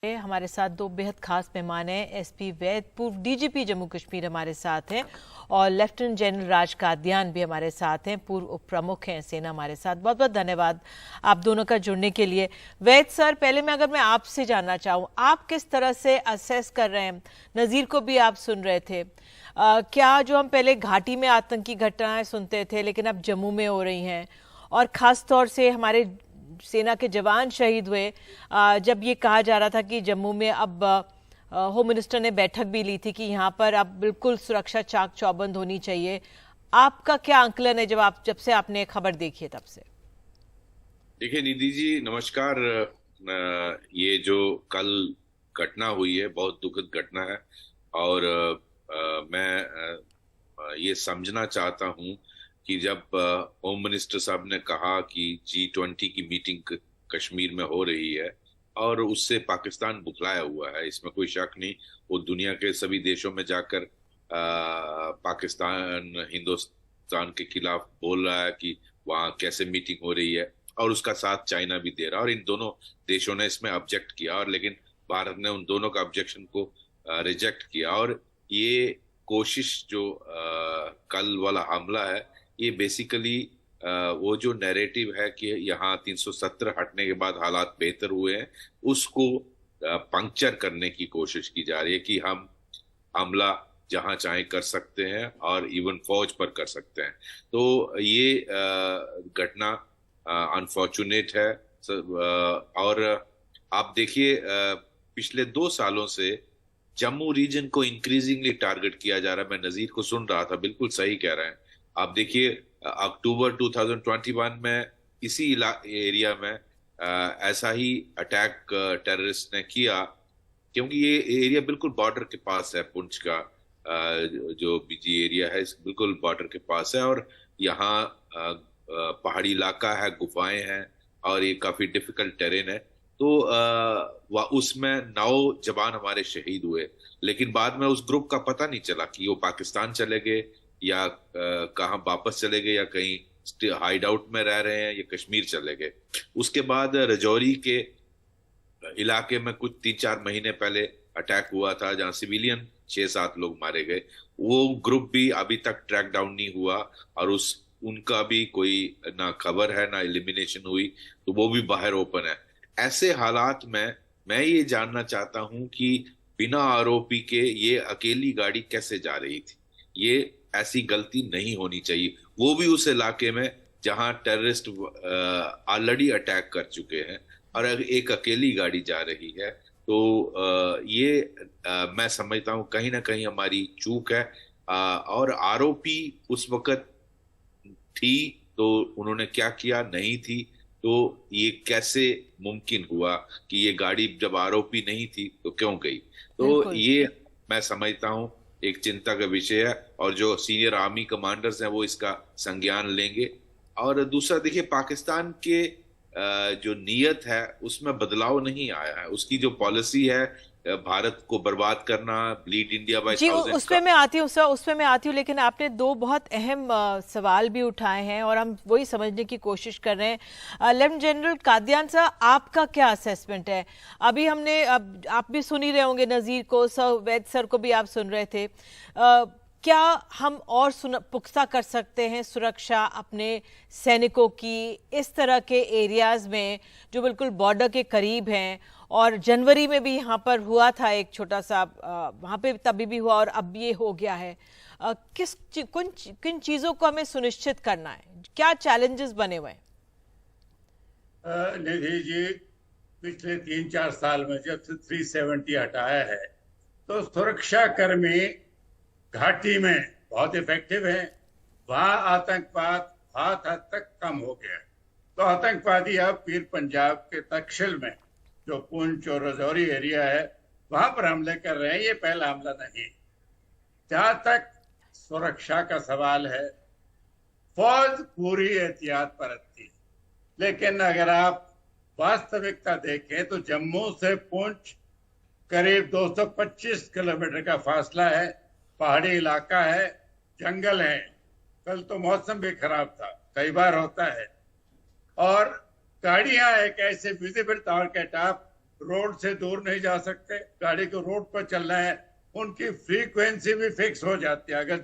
हमारे साथ दो बेहद खास मेहमान हैं। एसपी वैद पूर्व डीजीपी जम्मू कश्मीर हमारे साथ हैं और लेफ्टिनेंट जनरल राज कादियान भी हमारे साथ हैं, पूर्व उप प्रमुख हैं सेना हमारे साथ। बहुत बहुत धन्यवाद आप दोनों का जुड़ने के लिए। वैद सर, पहले मैं आपसे जानना चाहूँ, आप किस तरह से असेस कर रहे हैं, नज़ीर को भी आप सुन रहे थे, क्या जो हम पहले घाटी में आतंकी घटनाएं सुनते थे लेकिन अब जम्मू में हो रही हैं, और ख़ास तौर से हमारे सेना के जवान शहीद हुए, जब ये कहा जा रहा था कि जम्मू में अब होम मिनिस्टर ने बैठक भी ली थी कि यहाँ पर अब बिल्कुल सुरक्षा चाक चौबंद होनी चाहिए, आपका क्या आंकलन है जब से आपने खबर देखी है तब से? देखिए निधि जी, नमस्कार। ये जो कल घटना हुई है बहुत दुखद घटना है और मैं ये समझना चाहता हूँ कि जब होम मिनिस्टर साहब ने कहा कि G20 की मीटिंग कश्मीर में हो रही है और उससे पाकिस्तान बुखलाया हुआ है, इसमें कोई शक नहीं। वो दुनिया के सभी देशों में जाकर पाकिस्तान हिंदुस्तान के खिलाफ बोल रहा है कि वहाँ कैसे मीटिंग हो रही है, और उसका साथ चाइना भी दे रहा है, और इन दोनों देशों ने इसमें ऑब्जेक्ट किया, और लेकिन भारत ने उन दोनों का ऑब्जेक्शन को रिजेक्ट किया। और ये कोशिश जो कल वाला हमला है, ये बेसिकली वो जो नैरेटिव है कि यहाँ 370 हटने के बाद हालात बेहतर हुए हैं, उसको पंक्चर करने की कोशिश की जा रही है कि हम हमला जहां चाहे कर सकते हैं और इवन फौज पर कर सकते हैं। तो ये घटना अनफॉर्चुनेट है। और आप देखिए, पिछले 2 सालों से जम्मू रीजन को इंक्रीजिंगली टारगेट किया जा रहा है। मैं नजीर को सुन रहा था, बिल्कुल सही कह रहे हैं। आप देखिए, अक्टूबर 2021 में इसी एरिया में ऐसा ही अटैक टेररिस्ट ने किया, क्योंकि ये एरिया बिल्कुल बॉर्डर के पास है। पुंछ का जो बीजी एरिया है बिल्कुल बॉर्डर के पास है, और यहाँ पहाड़ी इलाका है, गुफाएं हैं, और ये काफी डिफिकल्ट टेरेन है। तो उसमें 9 जवान हमारे शहीद हुए, लेकिन बाद में उस ग्रुप का पता नहीं चला कि वो पाकिस्तान चले गए या कहाँ वापस चले गए, या कहीं हाइड आउट में रह रहे हैं, या कश्मीर चले गए। उसके बाद रजौरी के इलाके में कुछ 3-4 महीने पहले अटैक हुआ था, जहां सिविलियन 6-7 लोग मारे गए। वो ग्रुप भी अभी तक ट्रैक डाउन नहीं हुआ, और उनका भी कोई ना खबर है ना एलिमिनेशन हुई, तो वो भी बाहर ओपन है। ऐसे हालात में मैं ये जानना चाहता हूं कि बिना आरोपी के ये अकेली गाड़ी कैसे जा रही थी? ये ऐसी गलती नहीं होनी चाहिए, वो भी उस इलाके में जहां टेररिस्ट ऑलरेडी अटैक कर चुके हैं, और एक अकेली गाड़ी जा रही है। तो ये मैं समझता हूं कहीं ना कहीं हमारी चूक है। और आरोपी उस वक्त थी तो उन्होंने क्या किया, नहीं थी तो ये कैसे मुमकिन हुआ कि ये गाड़ी जब आरोपी नहीं थी तो क्यों गई? तो ये मैं समझता हूं एक चिंता का विषय है, और जो सीनियर आर्मी कमांडर्स हैं वो इसका संज्ञान लेंगे। और दूसरा देखिए, पाकिस्तान के जो नीयत है उसमें बदलाव नहीं आया है। उसकी जो पॉलिसी है भारत को बर्बाद करना, ब्लीड इंडिया बाय जी, थाउजेंड, उस पे मैं आती हूँ सर, उस पे मैं आती हूँ, लेकिन आपने दो बहुत अहम सवाल भी उठाए हैं और हम वही समझने की कोशिश कर रहे हैं। लेफ्टिनेंट जनरल कादियान सर, आपका क्या असेसमेंट है? अभी हमने, अब आप भी सुन ही रहे होंगे नज़ीर को, सर वैद सर को भी आप सुन रहे थे, क्या हम और पुख्ता कर सकते हैं सुरक्षा अपने सैनिकों की इस तरह के एरियाज में जो बिल्कुल बॉर्डर के करीब हैं? और जनवरी में भी यहाँ पर हुआ था एक छोटा सा, वहाँ पे तभी भी हुआ और अब ये हो गया है। किन चीज़ों को हमें सुनिश्चित करना है, क्या चैलेंजेस बने हुए हैं? निधि जी, पिछले 3-4 साल में जब से 370 हटाया है तो सुरक्षा कर्मी घाटी में बहुत इफेक्टिव है। वहां आतंकवाद बहुत हद तक कम हो गया। तो आतंकवादी अब पीर पंजाब के तक्षशिल में, जो पुंछ और रजौरी एरिया है, वहां पर हमले कर रहे हैं। ये पहला हमला नहीं। जहां तक सुरक्षा का सवाल है, फौज पूरी एहतियात बरतती है, लेकिन अगर आप वास्तविकता देखें तो जम्मू से पुंछ करीब 225 किलोमीटर का फासला है, पहाड़ी इलाका है, जंगल है। कल तो मौसम भी खराब था, कई बार होता है। और गाड़ियां एक ऐसे विजिबल टारगेट आप रोड से दूर नहीं जा सकते, गाड़ी को रोड पर चलना है, उनकी फ्रीक्वेंसी भी फिक्स हो जाती है। अगर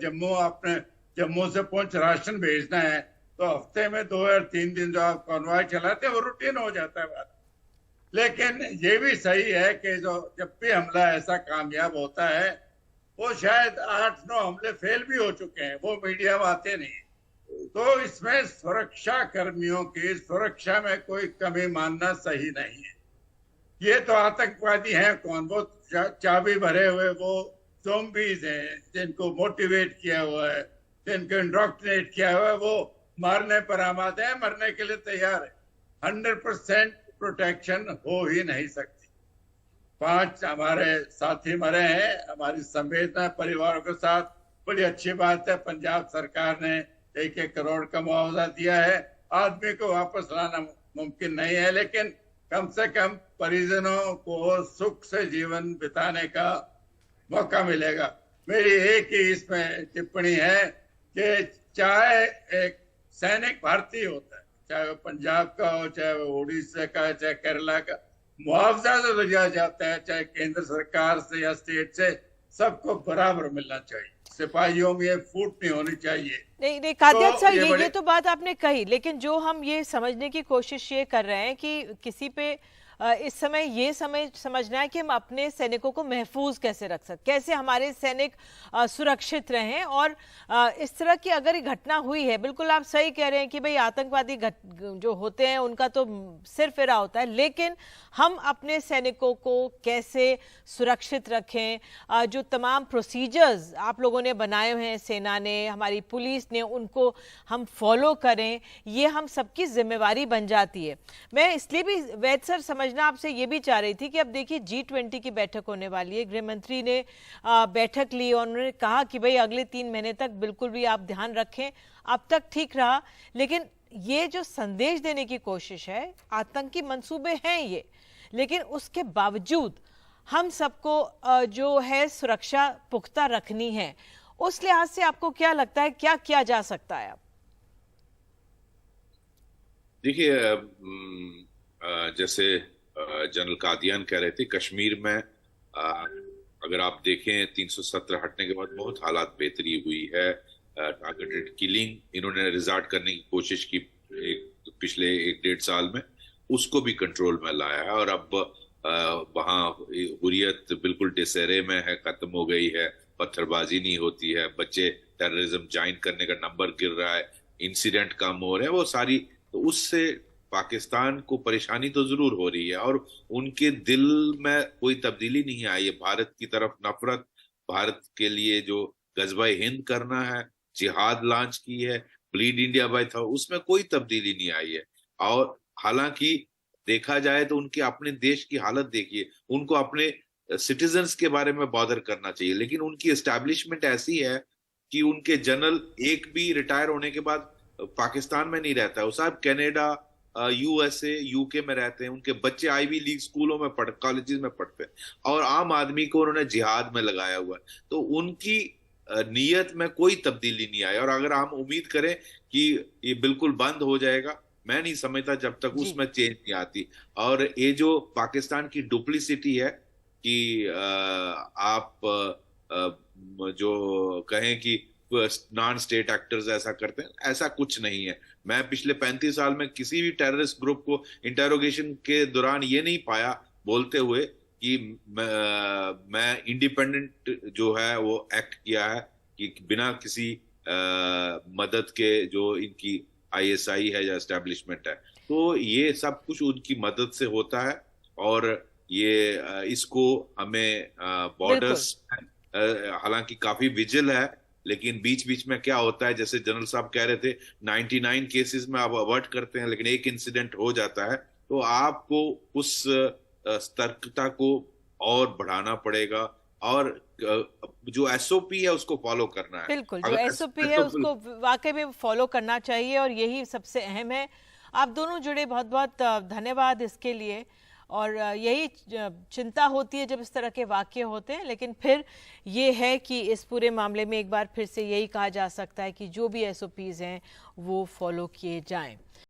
जम्मू से पुंछ राशन भेजना है तो हफ्ते में 2 या 3 दिन जो आप कॉन्वॉय चलाते हैं वो रूटीन हो जाता है बात। लेकिन ये भी सही है कि जब भी हमला ऐसा कामयाब होता है, वो शायद 8-9 हमले फेल भी हो चुके हैं, वो मीडिया में आते नहीं। तो इसमें सुरक्षा कर्मियों की सुरक्षा में कोई कमी मानना सही नहीं है। ये तो आतंकवादी हैं कौन, वो चाबी भरे हुए वो ज़ॉम्बीज हैं जिनको मोटिवेट किया हुआ है, जिनको इंडोक्ट्रिनेट किया हुआ है, वो मारने पर आमादे हैं, मरने के लिए तैयार है। 100% प्रोटेक्शन हो ही नहीं सकती। 5 हमारे साथी मरे हैं, हमारी संवेदना परिवारों के साथ। बड़ी अच्छी बात है, पंजाब सरकार ने 1-1 करोड़ का मुआवजा दिया है। आदमी को वापस लाना मुमकिन नहीं है, लेकिन कम से कम परिजनों को सुख से जीवन बिताने का मौका मिलेगा। मेरी एक ही इसमें टिप्पणी है कि चाहे एक सैनिक भारतीय होता है, चाहे वो पंजाब का हो, चाहे वो उड़ीसा का, चाहे केरला का, मुआवजा जो दिया जाता है चाहे केंद्र सरकार से या स्टेट से, सबको बराबर मिलना चाहिए। सिपाहियों में ये फूट नहीं होनी चाहिए। नहीं कादियान साहब, ये ये तो बात आपने कही, लेकिन जो हम ये समझने की कोशिश ये कर रहे हैं कि किसी पे इस समय ये समझना है कि हम अपने सैनिकों को महफूज कैसे रख सकते, कैसे हमारे सैनिक सुरक्षित रहें। और इस तरह की अगर ये घटना हुई है, बिल्कुल आप सही कह रहे हैं कि भाई आतंकवादी जो होते हैं उनका तो सिर फिरा होता है, लेकिन हम अपने सैनिकों को कैसे सुरक्षित रखें, जो तमाम प्रोसीजर्स आप लोगों ने बनाए हुए हैं, सेना ने, हमारी पुलिस ने, उनको हम फॉलो करें, ये हम सबकी जिम्मेवारी बन जाती है। मैं इसलिए भी वैद सर समझना आपसे ये भी चाह रही थी कि अब देखिए G20 की बैठक होने वाली है, गृह मंत्री ने बैठक ली और उन्होंने कहा कि भाई अगले 3 महीने तक बिल्कुल भी आप ध्यान रखें। अब तक ठीक रहा, लेकिन ये जो संदेश देने की कोशिश है, आतंकी मंसूबे हैं ये, लेकिन उसके बावजूद हम सबको जो है सुरक्षा पुख्ता रखनी है। उस लिहाज से आपको क्या लगता है, क्या किया जा सकता है? देखिए, जैसे जनरल कादियान कह रहे थे, कश्मीर में अगर आप देखें 317 हटने के बाद बहुत हालात बेहतरी हुई है। टारगेटेड किलिंग इन्होंने रिजॉर्ट करने की कोशिश की पिछले 1-1.5 साल में, उसको भी कंट्रोल में लाया है। और अब वहाँ हुर्रियत बिल्कुल डिसहरे में है, खत्म हो गई है, पत्थरबाजी नहीं होती है, बच्चे टेररिज्म ज्वाइन करने का नंबर गिर रहा है, इंसिडेंट कम हो रहे हैं, वो सारी। तो उससे पाकिस्तान को परेशानी तो जरूर हो रही है और उनके दिल में कोई तब्दीली नहीं आई है। भारत की तरफ नफरत, भारत के लिए जो गजबा हिंद करना है, जिहाद लॉन्च की है, ब्लीड इंडिया बाय था, उसमें कोई तब्दीली नहीं आई है। और हालांकि देखा जाए तो उनके अपने देश की हालत देखिए, उनको अपने सिटीजन्स के बारे में बॉदर करना चाहिए, लेकिन उनकी एस्टैब्लिशमेंट ऐसी है कि उनके जनरल एक भी रिटायर होने के बाद पाकिस्तान में नहीं रहता है, वो सब कनाडा, USA, UK में रहते हैं, उनके बच्चे आईवी लीग स्कूलों में कॉलेजेस में पढ़ते हैं, और आम आदमी को उन्होंने जिहाद में लगाया हुआ है। तो उनकी नीयत में कोई तब्दीली नहीं आई, और अगर हम उम्मीद करें कि ये बिल्कुल बंद हो जाएगा, मैं नहीं समझता जब तक उसमें चेंज नहीं आती। और ये जो पाकिस्तान की डुप्लिसिटी है कि आप जो कहें कि नॉन स्टेट एक्टर्स ऐसा करते हैं, ऐसा कुछ नहीं है। मैं पिछले 35 साल में किसी भी टेररिस्ट ग्रुप को इंटेरोगेशन के दौरान ये नहीं पाया बोलते हुए कि मैं इंडिपेंडेंट जो है वो एक्ट किया है, कि बिना किसी मदद के, जो इनकी ISI है या एस्टेब्लिशमेंट है। तो ये सब कुछ उनकी मदद से होता है, और ये इसको हमें बॉर्डर्स हालांकि काफी विजिल है, लेकिन बीच बीच में क्या होता है, जैसे जनरल साहब कह रहे थे 99 केसेस में आप अवॉइड करते हैं, लेकिन एक इंसिडेंट हो जाता है, तो आपको उस सतर्कता को और बढ़ाना पड़ेगा, और जो SOP है उसको फॉलो करना है। बिल्कुल, जो SOP है उसको वाकई में फॉलो करना चाहिए, और यही सबसे अहम है। आप दोनों जुड़े, बहुत बहुत धन्यवाद इसके लिए। और यही चिंता होती है जब इस तरह के वाक़ये होते हैं, लेकिन फिर ये है कि इस पूरे मामले में एक बार फिर से यही कहा जा सकता है कि जो भी SOPs हैं वो फॉलो किए जाएं।